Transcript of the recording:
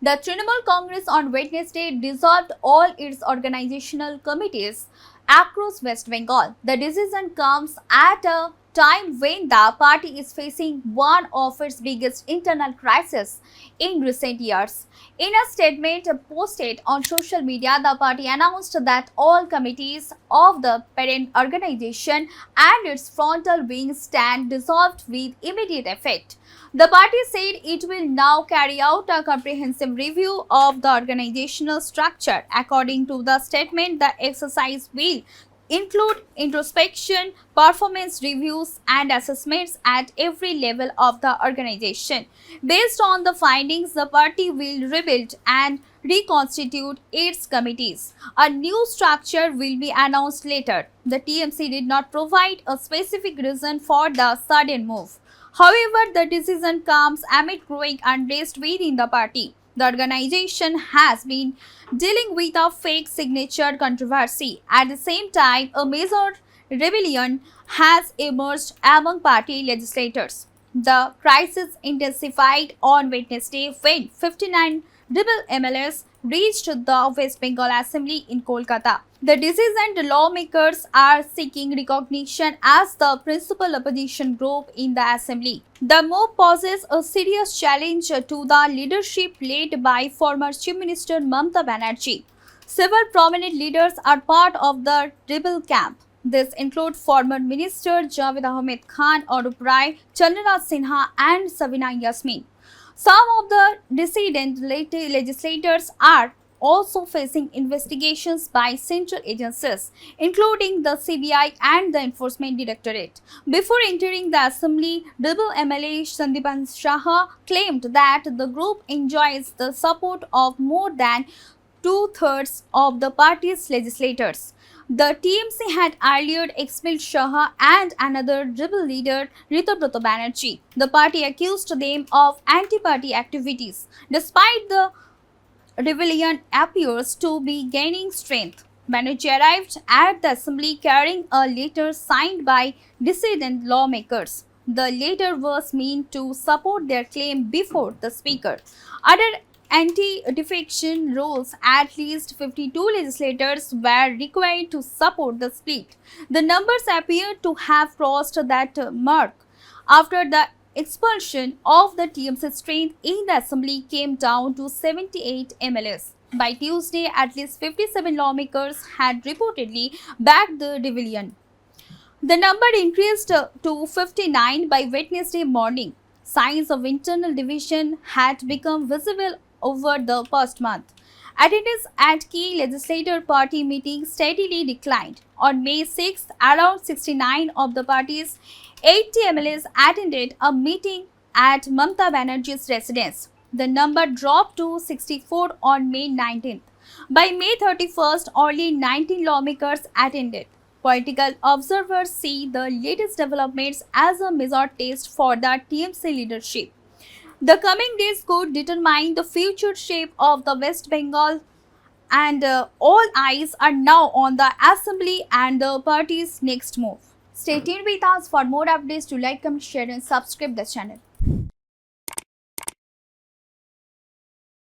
The Trinamool Congress on Wednesday dissolved all its organizational committees across West Bengal. The decision comes at a time when the party is facing one of its biggest internal crises in recent years. In a statement posted on social media, the party announced that all committees of the parent organization and its frontal wing stand dissolved with immediate effect. The party said it will now carry out a comprehensive review of the organizational structure. According to the statement, the exercise will include introspection, performance reviews, and assessments at every level of the organization. Based on the findings, the party will rebuild and reconstitute its committees. A new structure will be announced later. The TMC did not provide a specific reason for the sudden move. However, the decision comes amid growing unrest within the party. The organization has been dealing with a fake signature controversy. At the same time, a major rebellion has emerged among party legislators. The crisis intensified on Wednesday when 59 rebel MLAs reached the West Bengal Assembly in Kolkata. The decision lawmakers are seeking recognition as the principal opposition group in the assembly. The move poses a serious challenge to the leadership led by former Chief Minister Mamata Banerjee. Several prominent leaders are part of the rebel camp. This include former Minister Javed Ahmed Khan, Arup Rai, Chandra Sinha and Sabina Yasmin. Some of the dissident legislators are also facing investigations by central agencies, including the CBI and the Enforcement Directorate. Before entering the assembly, rebel MLA Sandipan Shah claimed that the group enjoys the support of more than two-thirds of the party's legislators. The TMC had earlier expelled Shah and another rebel leader, Ritubrata Banerjee. The party accused them of anti-party activities. Despite the rebellion appears to be gaining strength, Banerjee arrived at the assembly carrying a letter signed by dissident lawmakers. The letter was meant to support their claim before the speaker. Under anti-defection rules, at least 52 legislators were required to support the split. The numbers appear to have crossed that mark after the expulsion of the TMC strength in the assembly came down to 78 MLAs. By Tuesday, at least 57 lawmakers had reportedly backed the rebellion. The number increased to 59 by Wednesday morning. Signs of internal division had become visible over the past month. Attendance at key legislature party meetings steadily declined. On May 6, around 69 of the party's 80 MLAs attended a meeting at Mamata Banerjee's residence. The number dropped to 64 on May 19th. By May 31st, only 19 lawmakers attended. Political observers see the latest developments as a major test for the TMC leadership. The coming days could determine the future shape of the West Bengal, and all eyes are now on the assembly and the party's next move. Stay tuned with us for more updates. To like, comment, share and subscribe the channel.